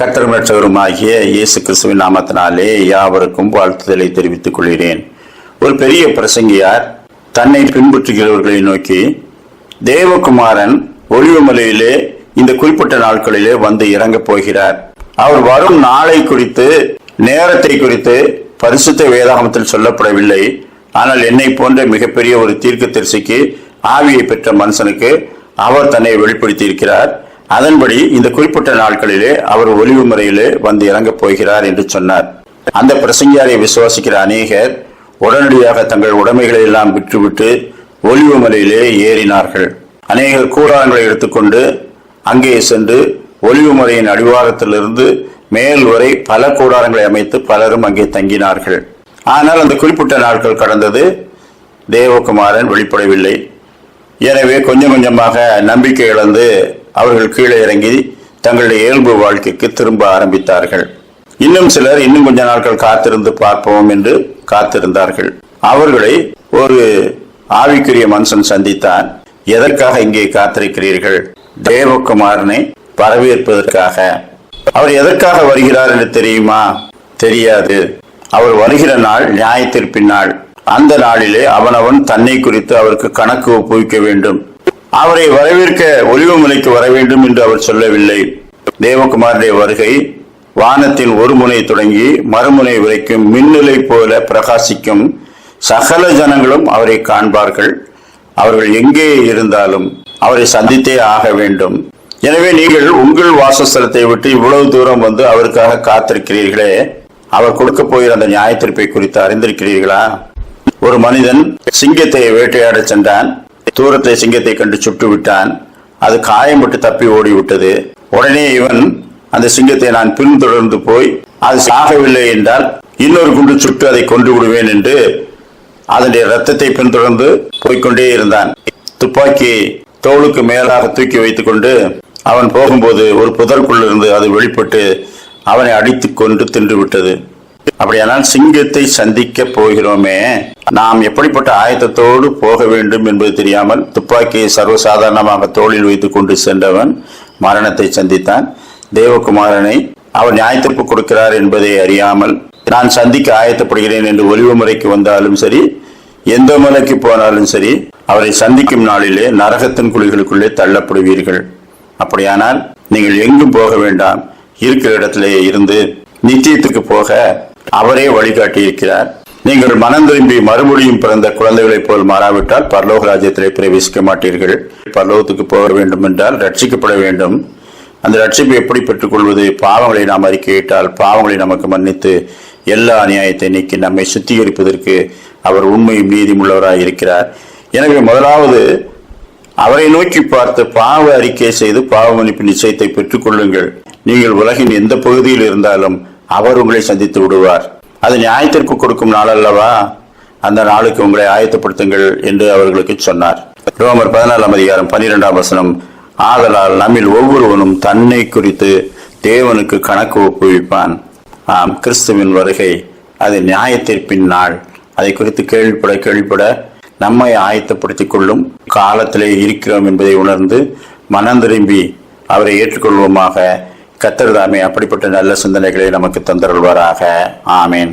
கர்த்தரும் இரட்சகருமாகிய இயேசு கிறிஸ்துவின் நாமத்தினாலே யாவருக்கும் வாழ்த்துதலை தெரிவித்துக் கொள்கிறேன். ஒரு பெரிய பிரசங்கியார் தன்னை பின்பற்றுகிறவர்களை நோக்கி, தேவகுமாரன் ஒலிவமலையிலே இந்த குறிப்பிட்ட நாட்களிலே வந்து இறங்கப் போகிறார். அவர் வரும் நாளை குறித்து, நேரத்தை குறித்து பரிசுத்த வேதாகமத்தில் சொல்லப்படவில்லை. ஆனால் என்னை போன்ற மிகப்பெரிய ஒரு தீர்க்கதரிசிக்கு, ஆவியை பெற்ற மனுஷனுக்கு அவர் தன்னை வெளிப்படுத்தி இருக்கிறார். அதன்படி இந்த குறிப்பிட்ட நாட்களிலே அவர் ஒலிவு முறையிலே வந்து இறங்கப் போகிறார் என்று சொன்னார். அந்த பிரசங்கியாரை விசுவாசிக்கிற அநேகர் உடனடியாக தங்கள் உடைமைகளை எல்லாம் விற்றுவிட்டு ஒலிவு மலையிலே ஏறினார்கள். அநேகர் கூடாரங்களை எடுத்துக்கொண்டு அங்கே சென்று ஒலிவு மலையின் அடிவாரத்திலிருந்து மேல் வரை பல கூடாரங்களை அமைத்து பலரும் அங்கே தங்கினார்கள். ஆனால் அந்த குறிப்பிட்ட நாட்கள் கடந்தது, தேவகுமாரன் வெளிப்படவில்லை. எனவே கொஞ்சம் கொஞ்சமாக நம்பிக்கை இழந்து அவர்கள் கீழே இறங்கி தங்களுடைய இயல்பு வாழ்க்கைக்கு திரும்ப ஆரம்பித்தார்கள். இன்னும் சிலர் இன்னும் கொஞ்ச நாட்கள் காத்திருந்து பார்ப்போம் என்று காத்திருந்தார்கள். அவர்களை ஒரு ஆவிக்குரிய மனுஷன் சந்தித்தான். எதற்காக இங்கே காத்திருக்கிறீர்கள்? தேவகுமாரனை வரவேற்பதற்காக. அவர் எதற்காக வருகிறார் என்று தெரியுமா? தெரியாது. அவர் வருகிற நாள் நியாயத்தீர்ப்பின் நாள். அந்த நாளிலே அவனவன் தன்னை குறித்து அவருக்கு கணக்கு ஒப்புவிக்க வேண்டும். அவரை வரவேற்க ஒலிவமலைக்கு வர வேண்டும் என்று அவர் சொல்லவில்லை. தேவகுமாரனுடைய வருகை வானத்தின் ஒரு முனை தொடங்கி மறுமுனை வரைக்கும் மின்னலை போல பிரகாசிக்கும். சகல ஜனங்களும் அவரை காண்பார்கள். அவர்கள் எங்கே இருந்தாலும் அவரை சந்தித்தே ஆக வேண்டும். எனவே நீங்கள் உங்கள் வாசஸ்தலத்தை விட்டு இவ்வளவு தூரம் வந்து அவருக்காக காத்திருக்கிறீர்களே, அவர் கொடுக்க போகிற அந்த நியாயத்தீர்ப்பை குறித்து அறிந்திருக்கிறீர்களா? ஒரு மனிதன் சிங்கத்தை வேட்டையாட சென்றான். தூரத்தை சிங்கத்தை கண்டு சுட்டு விட்டான். அது காயம்பட்டு தப்பி ஓடிவிட்டது. உடனே இவன் அந்த சிங்கத்தை நான் பின்தொடர்ந்து போய் அது சாகவில்லை என்றால் இன்னொரு குண்டு சுட்டு அதை கொண்டு விடுவேன் என்று அதனுடைய ரத்தத்தை பின்தொடர்ந்து போய்கொண்டே இருந்தான். துப்பாக்கி தோளுக்கு மேலாக தூக்கி வைத்துக் கொண்டு அவன் போகும்போது ஒரு புதற்குள்ளிருந்து அது வெளிப்பட்டு அவனை அடித்து கொண்டு தின்று விட்டது. அப்படியானால் சிங்கத்தை சந்திக்க போகிறோமே, நாம் எப்படிப்பட்ட ஆயத்தத்தோடு போக வேண்டும் என்பது தெரியாமல் துப்பாக்கியை சர்வசாதாரணமாக தோளில் வைத்துக் கொண்டு சென்றவன் மரணத்தை சந்தித்தான். தேவகுமாரனை அவர் நியாயத்தீர்ப்பு கொடுக்கிறார் என்பதை அறியாமல், நான் சந்திக்க ஆயத்தப்படுகிறேன் என்று ஒலிவு முறைக்கு வந்தாலும் சரி, எந்த மலைக்கு போனாலும் சரி, அவரை சந்திக்கும் நாளிலே நரகத்தின் குழிகளுக்குள்ளே தள்ளப்படுவீர்கள். அப்படியானால் நீங்கள் எங்கும் போக வேண்டாம், இருக்கிற இடத்திலேயே இருந்து நித்தியத்துக்கு போக அவரே வழிகாட்டி இருக்கிறார். நீங்கள் மனம் திரும்பி மறுபடியும் பிறந்த குழந்தைகளைப் போல் மாறாவிட்டால் பரலோக ராஜ்யத்திலே பிரவேசிக்க மாட்டீர்கள். பரலோகத்துக்கு போக வேண்டும் என்றால் ரட்சிக்கப்பட வேண்டும். அந்த ரட்சிப்பை எப்படி பெற்றுக் கொள்வது? பாவங்களை நாம் அறிக்கையிட்டால் பாவங்களை நமக்கு மன்னித்து எல்லா அநியாயத்தை நீக்கி நம்மை சுத்திகரிப்பதற்கு அவர் உண்மையும் நீதியும் உள்ளவராய் இருக்கிறார். எனவே முதலாவது அவரை நோக்கி பார்த்து பாவ அறிக்கை செய்து பாவ மன்னிப்பு நிச்சயத்தை பெற்றுக் கொள்ளுங்கள். நீங்கள் உலகின் எந்த பகுதியில் இருந்தாலும் அவர் உங்களை சந்தித்து விடுவார். அது நியாயத்திற்கு கொடுக்கும் நாள் அல்லவா? அந்த நாளுக்கு உங்களை ஆயத்தப்படுத்துங்கள் என்று அவர்களுக்கு சொன்னார். ரோமர் 14:12 ஆதலால் நம்மில் ஒவ்வொருவனும் தன்னை குறித்து தேவனுக்கு கணக்கு ஒப்புவிப்பான். ஆம், கிறிஸ்துவின் வருகை அது நியாயத்தீர்ப்பின் நாள். அதை குறித்து கேள்விப்பட நம்மை ஆயத்தப்படுத்திக் கொள்ளும் காலத்திலே இருக்கிறோம் என்பதை உணர்ந்து மனம் திரும்பி அவரை ஏற்றுக்கொள்வோமாக. கர்த்தர் தாமே அப்படிப்பட்ட நல்ல சிந்தனைகளை நமக்கு தந்தருள்வாராக. ஆமேன்.